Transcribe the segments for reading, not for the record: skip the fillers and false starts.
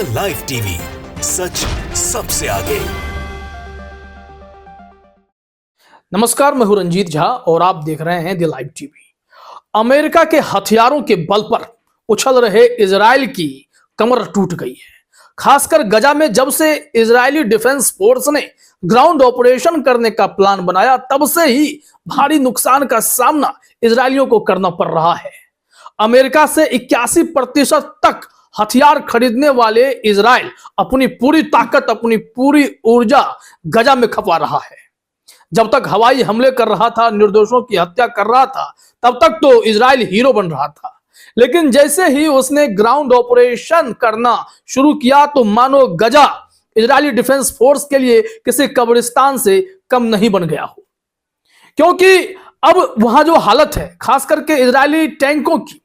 The live TV, सच सबसे आगे। नमस्कार, मैं हूं रंजीत झा और आप देख रहे हैं द लाइव टीवी। अमेरिका के हथियारों के बल पर उछल रहे इजराइल की कमर टूट गई है। खासकर गजा में जब से इजरायली डिफेंस फोर्स ने ग्राउंड ऑपरेशन करने का प्लान बनाया, तब से ही भारी नुकसान का सामना इजरायलियों को करना पड़ रहा है। अमेरिका से 81% तक हथियार खरीदने वाले इजराइल अपनी पूरी ताकत, अपनी पूरी ऊर्जा गजा में खपा रहा है। जब तक हवाई हमले कर रहा था, निर्दोषों की हत्या कर रहा था, तब तक तो इजराइल हीरो बन रहा था। लेकिन जैसे ही उसने ग्राउंड ऑपरेशन करना शुरू किया, तो मानो गजा इजरायली डिफेंस फोर्स के लिए किसी कब्रिस्तान से कम नहीं बन गया हो। क्योंकि अब वहां जो हालत है, खास करके इजरायली टैंकों की,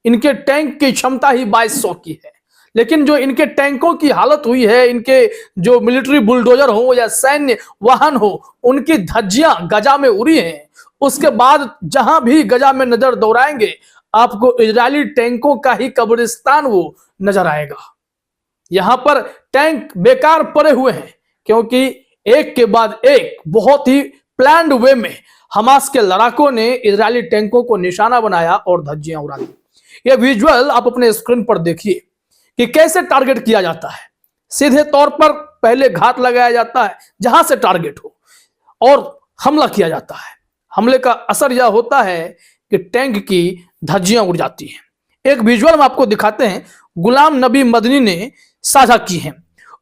इनके टैंक की क्षमता ही 2200 की है, लेकिन जो इनके टैंकों की हालत हुई है, इनके जो मिलिट्री बुलडोजर हो या सैन्य वाहन हो, उनकी धज्जियां गजा में उड़ी हैं। उसके बाद जहां भी गजा में नजर दौड़ाएंगे, आपको इजरायली टैंकों का ही कब्रिस्तान वो नजर आएगा। यहां पर टैंक बेकार पड़े हुए हैं, क्योंकि एक के बाद एक बहुत ही प्लान्ड वे में हमास के लड़ाकों ने इजरायली टैंकों को निशाना बनाया और धज्जियां उड़ा दी। यह विजुअल आप अपने स्क्रीन पर देखिए कि कैसे टारगेट किया जाता है। सीधे तौर पर पहले घात लगाया जाता है जहां से टारगेट हो, और हमला किया जाता है। हमले का असर यह होता है कि टैंक की धज्जियां उड़ जाती हैं। एक विजुअल हम आपको दिखाते हैं, गुलाम नबी मदनी ने साझा की है।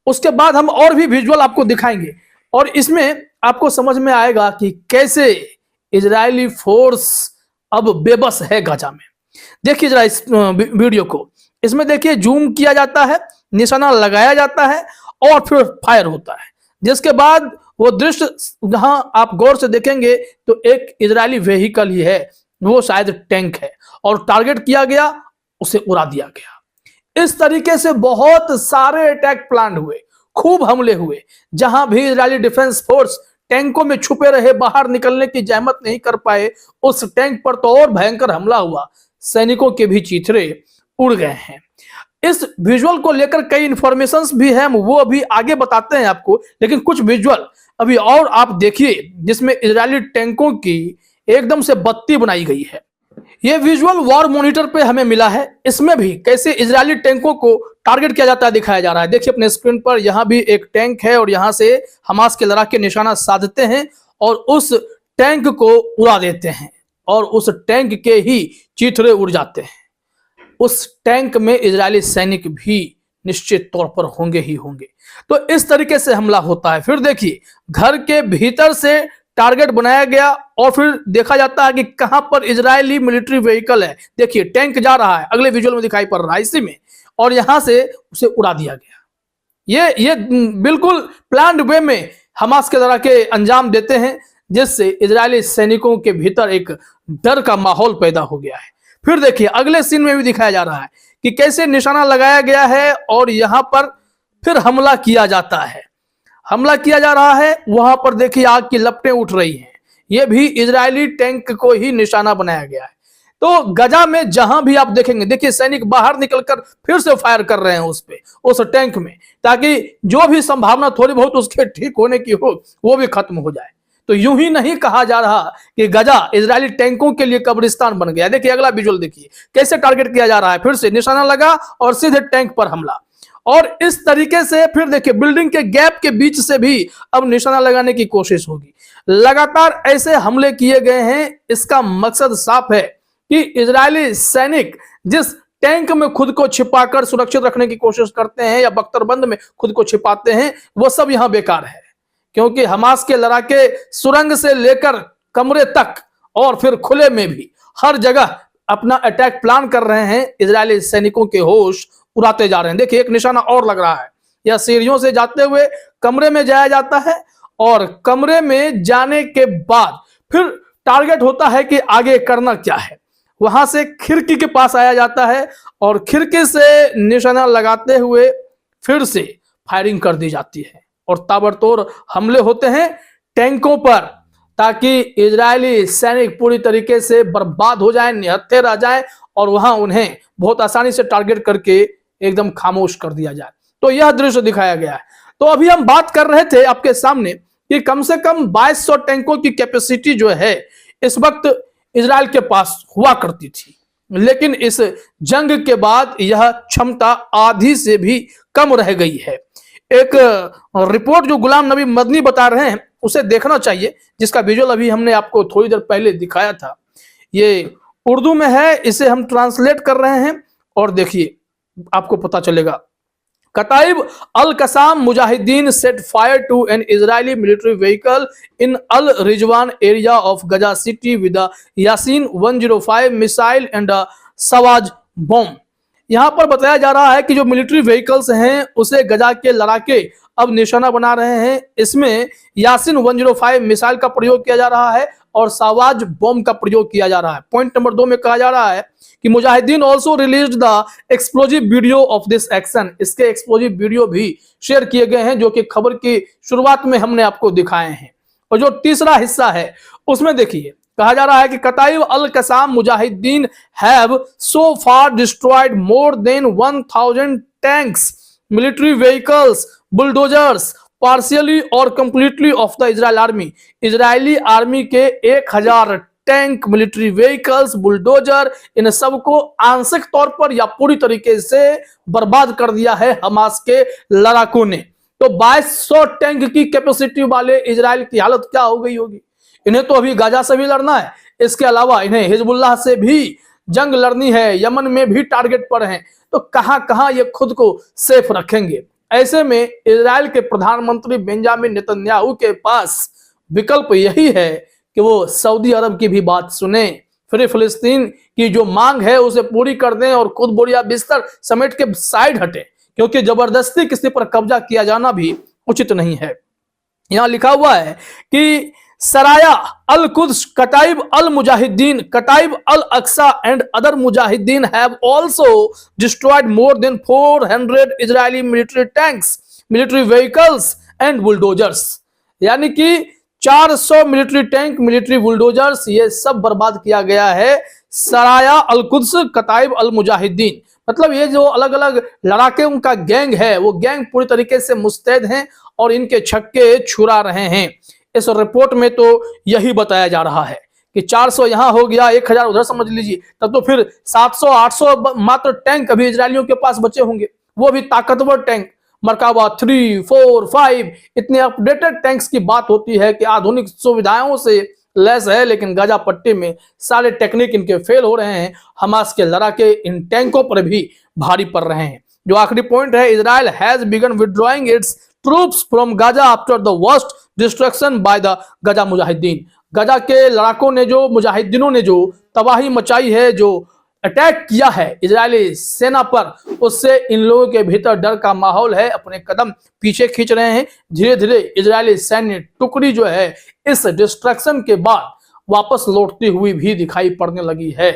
उसके बाद हम और भी विजुअल आपको दिखाएंगे, और इसमें आपको समझ में आएगा कि कैसे इजरायली फोर्स अब बेबस है गजा में। देखिए जरा इस वीडियो को, इसमें देखिए जूम किया जाता है, निशाना लगाया जाता है और फिर फायर होता है। जिसके बाद वो दृश्य जहां आप गौर से देखेंगे तो एक इजरायली व्हीकल ही है, वो शायद टैंक है, और टारगेट किया गया, उसे उड़ा दिया गया। इस तरीके से बहुत सारे अटैक प्लान हुए, खूब हमले हुए। जहां भी इजरायली डिफेंस फोर्स टैंकों में छुपे रहे, बाहर निकलने की जहमत नहीं कर पाए, उस टैंक पर तो और भयंकर हमला हुआ। सैनिकों के भी चीथड़े उड़ गए हैं। इस विजुअल को लेकर कई इंफॉर्मेशंस भी हैं, वो अभी आगे बताते हैं आपको। लेकिन कुछ विजुअल अभी और आप देखिए, जिसमें इजरायली टैंकों की एकदम से बत्ती बनाई गई है। यह विजुअल वॉर मॉनिटर पे हमें मिला है। इसमें भी कैसे इजरायली टैंकों को टारगेट किया जाता है दिखाया जा रहा है। देखिए अपने स्क्रीन पर, यहां भी एक टैंक है और यहां से हमास के लड़ाके निशाना साधते हैं और उस टैंक को उड़ा देते हैं, और उस टैंक के ही चीथड़े उड़ जाते हैं। उस टैंक में इजरायली सैनिक भी निश्चित तौर पर होंगे ही होंगे। तो इस तरीके से हमला होता है। फिर देखिए, घर के भीतर से टारगेट बनाया गया और फिर देखा जाता है कि कहां पर इजरायली मिलिट्री व्हीकल है। देखिए टैंक जा रहा है, अगले विजुअल में दिखाई पड़ रहा है इसी में, और यहां से उसे उड़ा दिया गया। ये बिल्कुल प्लान्ड वे में हमास के लड़ाके अंजाम देते हैं, जिससे इजरायली सैनिकों के भीतर एक डर का माहौल पैदा हो गया है। फिर देखिए अगले सीन में भी दिखाया जा रहा है कि कैसे निशाना लगाया गया है और यहां पर फिर हमला किया जाता है। हमला किया जा रहा है, वहां पर देखिए आग की लपटें उठ रही हैं। यह भी इजरायली टैंक को ही निशाना बनाया गया है। तो गजा में जहां भी आप देखेंगे, देखिए सैनिक बाहर निकलकर फिर से फायर कर रहे हैं उस टैंक में, ताकि जो भी संभावना थोड़ी बहुत उसके ठीक होने की हो, वो भी खत्म हो जाए। तो यूं ही नहीं कहा जा रहा कि गजा इजरायली टैंकों के लिए कब्रिस्तान बन गया। देखिए अगला विजुअल देखिए, कैसे टारगेट किया जा रहा है। फिर से निशाना लगा और सीधे टैंक पर हमला, और इस तरीके से फिर देखिए बिल्डिंग के गैप के बीच से भी अब निशाना लगाने की कोशिश होगी। लगातार ऐसे हमले किए गए हैं। इसका मकसद साफ है कि इजरायली सैनिक जिस टैंक में खुद को छिपाकर सुरक्षित रखने की कोशिश करते हैं या बख्तरबंद में खुद को छिपाते हैं, वो सब यहां बेकार है। क्योंकि हमास के लड़ाके सुरंग से लेकर कमरे तक और फिर खुले में भी हर जगह अपना अटैक प्लान कर रहे हैं। इजरायली सैनिकों के होश उड़ाते जा रहे हैं। देखिए एक निशाना और लग रहा है, या सीढ़ियों से जाते हुए कमरे में जाया जाता है, और कमरे में जाने के बाद फिर टारगेट होता है कि आगे करना क्या है। वहां से खिड़की के पास आया जाता है और खिड़की से निशाना लगाते हुए फिर से फायरिंग कर दी जाती है, और ताबड़तोड़ हमले होते हैं टैंकों पर, ताकि इजरायली सैनिक पूरी तरीके से बर्बाद हो जाएं, निहत्थे रह जाएं, और वहां उन्हें बहुत आसानी से टारगेट करके एकदम खामोश कर दिया जाए। तो यह दृश्य दिखाया गया है। तो अभी हम बात कर रहे थे आपके सामने कि कम से कम 2200 टैंकों की कैपेसिटी जो है इस वक्त इजराइल के पास हुआ करती थी, लेकिन इस जंग के बाद यह क्षमता आधी से भी कम रह गई है। एक रिपोर्ट जो गुलाम नबी मदनी बता रहे हैं उसे देखना चाहिए, जिसका विजुअल अभी हमने आपको थोड़ी देर पहले दिखाया था। ये उर्दू में है, इसे हम ट्रांसलेट कर रहे हैं और देखिए आपको पता चलेगा। Kataib al Qassam mujahideen set fire to an Israeli military vehicle in al Rizwan area of Gaza city with Yasin 105 missile and Sawaz bomb. यहां पर बताया जा रहा है कि जो मिलिट्री व्हीकल्स हैं उसे गजा के लड़ाके अब निशाना बना रहे हैं। इसमें यासीन 105 मिसाइल का प्रयोग किया जा रहा है और सावाज बॉम्ब का प्रयोग किया जा रहा है। पॉइंट नंबर 2 में कहा जा रहा है कि Mujahideen also released the explosive video of this action. इसके एक्सप्लोजिव वीडियो भी शेयर किए गए हैं, जो कि खबर की शुरुआत में हमने आपको दिखाए हैं। और जो तीसरा हिस्सा है उसमें देखिए कहा जा रहा है कि Kataib al Qassam mujahideen have so far destroyed more than 1000 tanks, military vehicles, bulldozers partially और completely of the Israel army. Israeli army के 1000 टैंक, मिलिट्री व्हीकल्स, बुलडोजर, इन सबको आंशिक तौर पर या पूरी तरीके से बर्बाद कर दिया है हमास के लड़ाकों ने। तो 2200 टैंक की कैपेसिटी वाले इजराइल की हालत क्या हो गई होगी। इन्हें तो अभी गाजा से भी लड़ना है, इसके अलावा इन्हें हिजबुल्लाह से भी जंग लड़नी है, यमन में भी टारगेट पर हैं। तो कहां कहां ये खुद को सेफ रखेंगे। ऐसे में इजराइल के प्रधानमंत्री बेंजामिन नेतन्याहू के पास विकल्प यही है कि वो सऊदी अरब की भी बात सुने, फ्री फिलिस्तीन की जो मांग है उसे पूरी कर दें और खुद बोरिया बिस्तर समेट के साइड हटे, क्योंकि जबरदस्ती किसी पर कब्जा किया जाना भी उचित नहीं है। यहां लिखा हुआ है कि Saraya al Quds Kataib al mujahideen Kataib al Aqsa and other mujahideen have also destroyed more than 400 Israeli military tanks, military vehicles and bulldozers. यानी कि 400 मिलिट्री टैंक, मिलिट्री बुलडोजर्स, ये सब बर्बाद किया गया है सराया al Quds Kataib al Mujahideen. मतलब ये जो अलग अलग लड़ाके उनका गैंग है वो गैंग पूरी तरीके से मुस्तैद हैं और इनके छक्के छुड़ा रहे हैं। इस रिपोर्ट में तो यही बताया जा रहा है कि 400 यहां हो गया, 1000 उधर समझ लीजिए, तब तो फिर 700-800 मात्र टैंक अभी इजरायलियों के पास बचे होंगे, वो भी ताकतवर टैंक, मरकाबा 3, 4, 5, इतने अपडेटेड टैंक्स की बात होती है कि आधुनिक सुविधाओं से लैस है, लेकिन गाजा पट्टी में सारे टेक्निक इनके फेल हो रहे हैं। हमास के लड़ाके इन टैंकों पर भी भारी पड़ रहे हैं। जो आखिरी पॉइंट है, Israel has begun withdrawing its troops from Gaza after the worst destruction by the Gaza mujahideen. Gaza के लड़ाकों ने, जो मुजाहिदीनों ने जो तबाही मचाई है, जो अटैक किया है इजरायली सेना पर, उससे इन लोगों के भीतर डर का माहौल है, अपने कदम पीछे खींच रहे हैं। धीरे धीरे इजरायली सैन्य टुकड़ी जो है इस डिस्ट्रक्शन के बाद वापस लौटती हुई भी दिखाई पड़ने लगी है।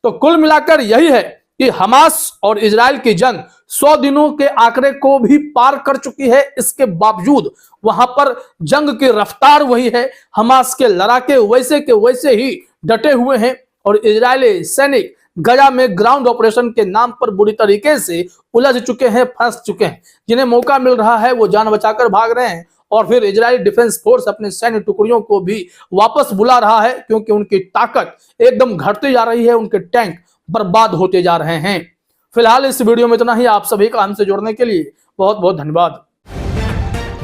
तो कुल मिलाकर यही है कि हमास और इजराइल की जंग 100 दिनों के आंकड़े को भी पार कर चुकी है। इसके बावजूद वहां पर जंग की रफ्तार वही है, हमास के लड़ाके वैसे के वैसे ही डटे हुए हैं और इजरायली सैनिक गजा में ग्राउंड ऑपरेशन के नाम पर बुरी तरीके से उलझ चुके हैं, फंस चुके हैं। जिन्हें मौका मिल रहा है वो जान बचाकर भाग रहे हैं और फिर इजरायली डिफेंस फोर्स अपने सैन्य टुकड़ियों को भी वापस बुला रहा है, क्योंकि उनकी ताकत एकदम घटती जा रही है, उनके टैंक बर्बाद होते जा रहे हैं। फिलहाल इस वीडियो में इतना ही। आप सभी का हमसे जुड़ने के लिए बहुत बहुत धन्यवाद।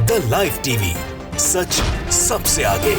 द लाइव टीवी, सच सबसे आगे।